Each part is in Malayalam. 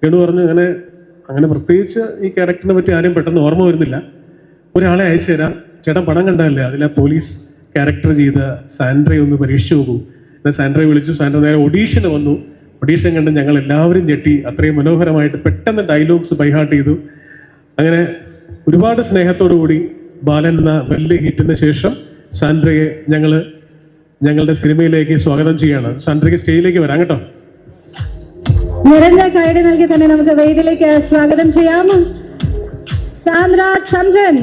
ഗണു പറഞ്ഞു അങ്ങനെ പ്രത്യേകിച്ച് ഈ ക്യാരക്ടറിനെ പറ്റി ആരും പെട്ടെന്ന് ഓർമ്മ വരുന്നില്ല. ഒരാളെ അയച്ചു തരാം, ചേട്ടൻ പടം കണ്ടതല്ലേ, അതിലെ പോലീസ് ക്യാരക്ടർ ചെയ്ത സാൻഡ്രയെ ഒന്ന് പരീക്ഷിച്ചു നോക്കൂ. എന്നാൽ സാൻഡ്രയെ വിളിച്ചു. സാൻഡ്ര നേരെ ഒഡീഷന് വന്നു. ഒഡീഷൻ കണ്ട് ഞങ്ങൾ എല്ലാവരും ഞെട്ടി. അത്രയും മനോഹരമായിട്ട് പെട്ടെന്ന് ഡയലോഗ്സ് ബൈഹാർട്ട് ചെയ്തു. അങ്ങനെ ഒരുപാട് സ്നേഹത്തോടു കൂടി ബാലൻ എന്ന വലിയ ഹിറ്റിന് ശേഷം സാൻഡ്രയെ ഞങ്ങളുടെ സിനിമയിലേക്ക് സ്വാഗതം ചെയ്യാണ്. സാൻഡ്രയ്ക്ക് സ്റ്റേജിലേക്ക് വരാം കേട്ടോ. നിരഞ്ജ കൈഡ് നൽകി തന്നെ നമുക്ക് വേദിയിലേക്ക് സ്വാഗതം ചെയ്യാം. സാന്ദ്ര ചന്ദ്രൻ.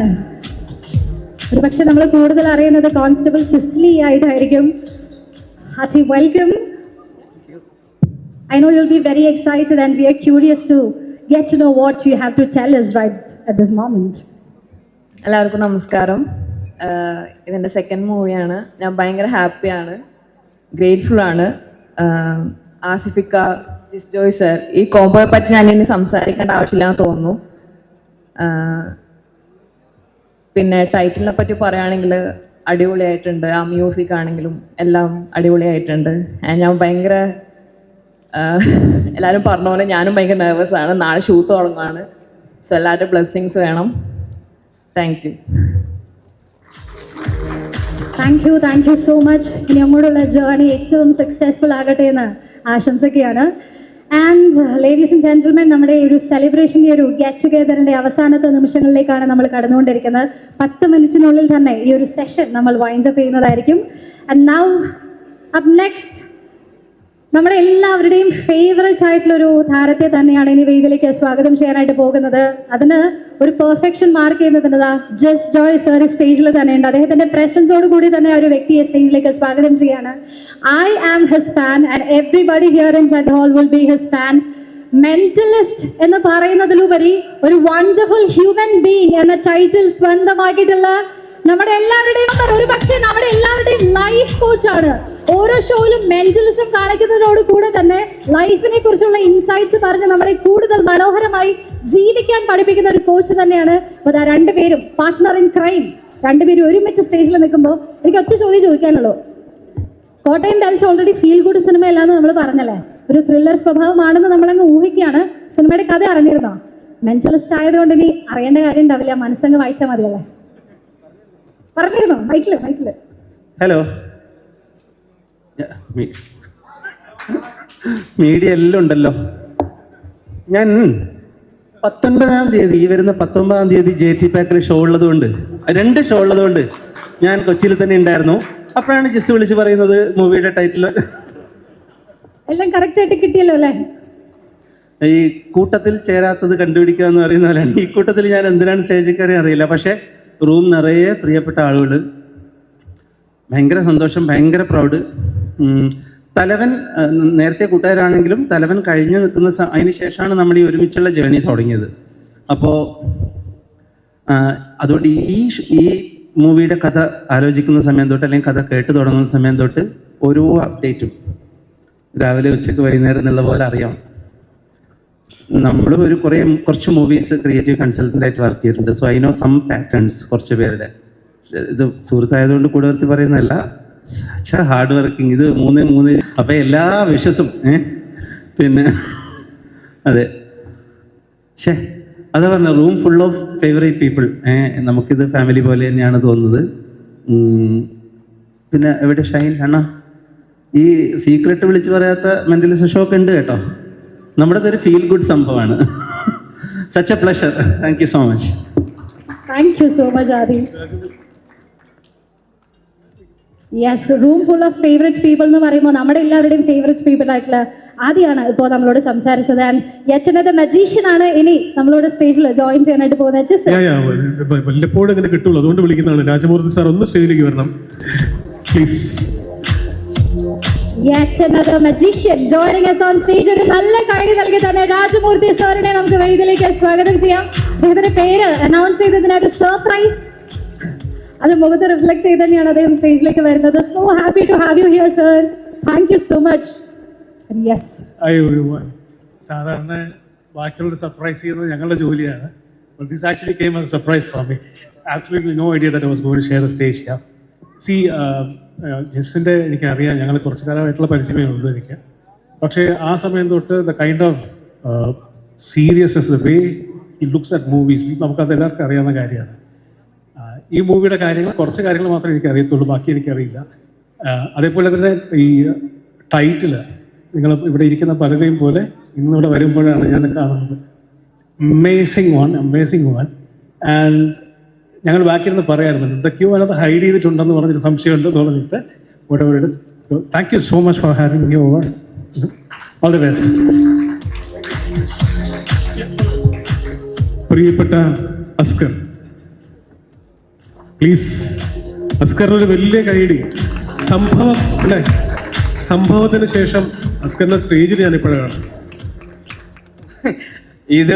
ഒരു പക്ഷെ നമ്മൾ കൂടുതൽ അറിയുന്നത് കോൺസ്റ്റബിൾ സിസ്ലി ആയിട്ടായിരിക്കും. Hearty welcome. I know you'll be very excited and we are curious to get to know what you have to tell us right at this moment. എല്ലാവർക്കും നമസ്കാരം. ഇതെൻ്റെ സെക്കൻഡ് മൂവിയാണ്. ഞാൻ ഭയങ്കര ഹാപ്പിയാണ്, ഗ്രേറ്റ്ഫുൾ ആണ്. ആസിഫിക്ക, ജിസ് ജോയ് സർ, ഈ കോംബോയെ പറ്റി ഞാൻ ഇനി സംസാരിക്കേണ്ട ആവശ്യമില്ലാന്ന് തോന്നുന്നു. പിന്നെ ടൈറ്റിലിനെ പറ്റി പറയുകയാണെങ്കിൽ അടിപൊളിയായിട്ടുണ്ട്. ആ മ്യൂസിക് ആണെങ്കിലും എല്ലാം അടിപൊളിയായിട്ടുണ്ട്. ഞാൻ ഭയങ്കര എല്ലാവരും പറഞ്ഞ പോലെ ഞാനും ഭയങ്കര നെർവസ് ആണ്. നാളെ ഷൂട്ട് തുടങ്ങുകയാണ്. സോ എല്ലാവരുടെ ബ്ലെസ്സിങ്സ് വേണം. Thank you so much. ഇനി അങ്ങോട്ടുള്ള ജേർണി ഏറ്റവും സക്സസ്ഫുൾ ആകട്ടെ എന്ന് ആശംസിക്കുകയാണ്. ആൻഡ് ലേഡീസ് ആൻഡ് ജെന്റിൽമെൻ, നമ്മുടെ ഒരു സെലിബ്രേഷൻ്റെ ഒരു ഗെറ്റ് ടുഗെദറിൻ്റെ അവസാനത്തെ നിമിഷങ്ങളിലേക്കാണ് നമ്മൾ കടന്നുകൊണ്ടിരിക്കുന്നത്. 10 മിനിറ്റിനുള്ളിൽ തന്നെ ഈ ഒരു സെഷൻ നമ്മൾ വൈൻഡ് അപ്പ് ചെയ്യുന്നതായിരിക്കും. ആൻഡ് നൗ അപ്പ് നെക്സ്റ്റ് നമ്മുടെ എല്ലാവരുടെയും ഫേവറേറ്റ് ആയിട്ടുള്ളൊരു താരത്തെ തന്നെയാണ് ഇനി വേദിയിലേക്ക് സ്വാഗതം ചെയ്യാനായിട്ട് പോകുന്നത്. അതിന് ഒരു പെർഫെക്ഷൻ മാർക്ക് ചെയ്യുന്നതിൻ്റെതാ ജസ്റ്റ് ജോയ് സർ സ്റ്റേജിൽ തന്നെയുണ്ട്. അദ്ദേഹത്തിൻ്റെ പ്രസൻസോട് കൂടി തന്നെ ഒരു വ്യക്തിയെ സ്റ്റേജിലേക്ക് സ്വാഗതം ചെയ്യാണ്. I am his fan and everybody here inside the hall will be his fan. Mentalist എന്ന് പറയുന്നതിലുപരി ഒരു വണ്ടർഫുൾ ഹ്യൂമൻ ബീയിങ് എന്ന ടൈറ്റിൽ സ്വന്തമാക്കിയിട്ടുള്ള നമ്മുടെ എല്ലാവരുടെയും ഒരു പക്ഷേ നമ്മുടെ എല്ലാവരുടെയും ലൈഫ് കോച്ചാണ്. ഓരോ ഷോയിലും മെന്റലിസം കാണിക്കുന്നതിനോട് കൂടെ തന്നെ ലൈഫിനെ കുറിച്ചുള്ള ഇൻസൈറ്റ്സ് പറഞ്ഞ് നമ്മളെ കൂടുതൽ മനോഹരമായി ജീവിക്കാൻ പഠിപ്പിക്കുന്ന ഒരു കോച്ച് തന്നെയാണ്. അപ്പോൾ ആ രണ്ടുപേരും പാർട്ട്ണർ ഇൻ ക്രൈം, രണ്ടുപേരും ഒരുമിച്ച് സ്റ്റേജിൽ നിൽക്കുമ്പോൾ എനിക്ക് ഒറ്റ ചോദ്യം ചോദിക്കാനുള്ളൂ. Kottayam belt already feel good സിനിമയല്ലാന്ന് നമ്മൾ പറഞ്ഞല്ലേ, ഒരു ത്രില്ലർ സ്വഭാവമാണെന്ന് നമ്മളങ്ങ് ഊഹിക്കുകയാണ്. സിനിമയുടെ കഥ അറിഞ്ഞിരുന്നോ? മെന്റലിസ്റ്റ് ആയതുകൊണ്ട് ഇനി അറിയേണ്ട കാര്യം ഉണ്ടാവില്ല, മനസ്സങ്ങ് വായിച്ചാൽ മതിയല്ലേ. പറഞ്ഞിരുന്നോ? മൈക്കില്. ഹലോ, മീഡിയ എല്ലാം ഉണ്ടല്ലോ. ഞാൻ 19-ാം തീയതി, ഈ വരുന്ന 19-ാം തീയതി JT പാക്കിൽ ഷോ ഉള്ളതുകൊണ്ട്, 2 ഷോ ഉള്ളതുകൊണ്ട് ഞാൻ കൊച്ചിയിൽ തന്നെ ഉണ്ടായിരുന്നു. അപ്പോഴാണ് ജിസ് വിളിച്ച് പറയുന്നത് മൂവിയുടെ ടൈറ്റിൽ എല്ലാം കറക്റ്റ് ആയിട്ട് കിട്ടിയല്ലോ അല്ലേ. ഈ കൂട്ടത്തിൽ ചേരാത്തത് കണ്ടുപിടിക്കുക എന്ന് പറയുന്ന പോലെയാണ്. ഈ കൂട്ടത്തിൽ ഞാൻ എന്തിനാണ് സ്റ്റേജിൽ കയറി അറിയില്ല, പക്ഷേ റൂം നിറയെ പ്രിയപ്പെട്ട ആളുകൾ. ഭയങ്കര സന്തോഷം, ഭയങ്കര പ്രൗഡ്. തലവൻ നേരത്തെ കൂട്ടുകാരാണെങ്കിലും തലവൻ കഴിഞ്ഞ് നിൽക്കുന്ന അതിന് ശേഷമാണ് നമ്മൾ ഈ ഒരുമിച്ചുള്ള ജേണി തുടങ്ങിയത്. അപ്പോൾ അതുകൊണ്ട് ഈ മൂവിയുടെ കഥ ആലോചിക്കുന്ന സമയം തൊട്ട്, അല്ലെങ്കിൽ കഥ കേട്ട് തുടങ്ങുന്ന സമയം തൊട്ട് ഓരോ അപ്ഡേറ്റും രാവിലെ ഉച്ചയ്ക്ക് വൈകുന്നേരം എന്നുള്ള പോലെ അറിയാം. നമ്മൾ കുറച്ച് മൂവീസ് ക്രിയേറ്റീവ് കൺസൾട്ടൻ്റായിട്ട് വർക്ക് ചെയ്തിട്ടുണ്ട്. So I know some patterns കുറച്ച് പേരുടെ. ഇത് സുഹൃത്തായതുകൊണ്ട് കൂടെ നിർത്തി പറയുന്നതല്ല, സച്ച് ഹാർഡ് വർക്കിംഗ്. ഇത് 3 അപ്പം എല്ലാ വിഷസും പിന്നെ അതെ. അതാ പറഞ്ഞ room full of favourite people. നമുക്കിത് ഫാമിലി പോലെ തന്നെയാണ് തോന്നുന്നത്. പിന്നെ എവിടെ ഷൈൻ അണ്ണാ, ഈ സീക്രട്ട് വിളിച്ച് പറയാത്ത മെന്റലിസം ഷോ ഒക്കെ ഉണ്ട് കേട്ടോ. നമ്മുടെ ഒരു ഫീൽ ഗുഡ് സംഭവമാണ്. Such a pleasure. Thank you so much. Thank you so much Aadi. Yes, room full of favourite people എന്ന് പറയുമ്പോൾ നമ്മുടെ എല്ലാവരുടെയും ഫേവറേറ്റ് പീപ്പിൾ ആയിട്ടുള്ള ആദിയാണ് ഇപ്പോൾ നമ്മളോട് സംസാരിച്ചത്. ആൻഡ് യെറ്റ് അനദർ മജീഷ്യൻ ആണ് ഇനി നമ്മളോട് സ്റ്റേജിൽ ജോയിൻ ചെയ്യാനായിട്ട് പോകുന്നത്. വല്ലപ്പോഴും ഇങ്ങനെ കിട്ടുള്ളൂ, അതുകൊണ്ട് വിളിക്കുന്നതാണ്. രാജമൂർത്തി സാർ ഒന്ന് സ്റ്റേജിലേക്ക് വരണം please. Yet another magician joining us on stage. ഒരു നല്ല കൈഡി നൽകി തന്നെ രാജമൂർത്തി സാറിനെ നമുക്ക് വേദിയിലേക്ക് സ്വാഗതം ചെയ്യാം. അദ്ദേഹത്തിന്റെ പേര് അനൗൺസ് ചെയ്തതിനൊരു സർപ്രൈസ് അത് മുഖത്ത് റിഫ്ലക്ട് ചെയ്ത് തന്നെയാണ് അദ്ദേഹം സ്റ്റേജിലേക്ക് വരുന്നത്. So happy to have you here sir. Thank you so much. Yes, സാധാരണ ബാക്കിയുള്ള സർപ്രൈസ് ചെയ്യുന്നത് ഞങ്ങളുടെ ജോലിയാണ്. But this actually came as a surprise for me. Absolutely no idea that I was going to share the stage here. See, ജസ്റ്റിൻ്റെ എനിക്കറിയാം, ഞങ്ങൾ കുറച്ച് കാലമായിട്ടുള്ള പരിചയമേ ഉള്ളൂ എനിക്ക്. പക്ഷേ ആ സമയം തൊട്ട് the kind of seriousness, the way he looks at movies, നമുക്കത് എല്ലാവർക്കും അറിയാവുന്ന കാര്യമാണ്. ഈ മൂവിയുടെ കാര്യങ്ങൾ, കുറച്ച് കാര്യങ്ങൾ മാത്രമേ എനിക്ക് അറിയത്തുള്ളൂ, ബാക്കി എനിക്കറിയില്ല. അതേപോലെ തന്നെ ഈ ടൈറ്റില് നിങ്ങൾ ഇവിടെ ഇരിക്കുന്ന പലരെയും പോലെ ഇന്നിവിടെ വരുമ്പോഴാണ് ഞാൻ കാണുന്നത്. Amazing one. ആൻഡ് ഞങ്ങൾ ബാക്കിയിരുന്ന് പറയായിരുന്നു എന്തൊക്കെയോ അതിനകത്ത് ഹൈഡ് ചെയ്തിട്ടുണ്ടെന്ന് പറഞ്ഞൊരു സംശയമുണ്ടെന്ന് പറഞ്ഞിട്ട് whatever. Thank you so much for having me over. All the best. പ്രിയപ്പെട്ട അസ്കർ, പ്ലീസ് അസ്കറിനൊരു വലിയ കൈയടി. സംഭവത്തിന് ശേഷം അസ്കറിന്റെ സ്റ്റേജിൽ ഞാനിപ്പോഴാണ്. ഇത്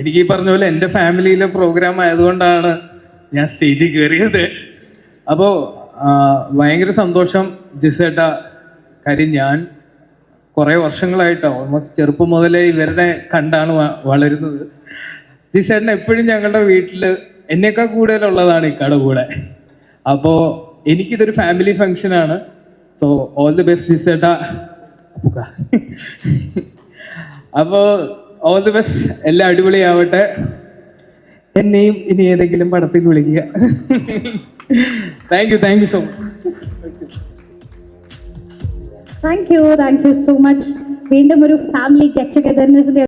എനിക്ക് ഈ പറഞ്ഞ പോലെ എൻ്റെ ഫാമിലിയിലെ പ്രോഗ്രാം ആയതുകൊണ്ടാണ് ഞാൻ സ്റ്റേജിൽ കയറിയത്. അപ്പോൾ ഭയങ്കര സന്തോഷം ജിസേട്ടാ. കാര്യം ഞാൻ കുറേ വർഷങ്ങളായിട്ടോ, ഓൾമോസ്റ്റ് ചെറുപ്പം മുതലേ ഇവരുടെ കണ്ടാണ് വളരുന്നത്. ജിസേട്ടൻ എപ്പോഴും ഞങ്ങളുടെ വീട്ടിൽ എന്നേക്കാൾ കൂടുതലുള്ളതാണ് ഇക്കടെ കൂടെ. അപ്പോൾ എനിക്കിതൊരു ഫാമിലി ഫങ്ഷനാണ്. സോ ഓൾ ദി ബെസ്റ്റ് ജിസേട്ടാ. അപ്പോൾ ഓൾ ദി ബെസ്റ്റ്, എല്ലാം അടിപൊളിയാവട്ടെ. എന്നെയും ഇനി ഏതെങ്കിലും പടത്തിൽ വിളിക്കുക. Thank you so much. Thank you so much. വീണ്ടും ഒരു ഫാമിലി ഗെറ്റ് ടുഗദറിനെസിന്റെ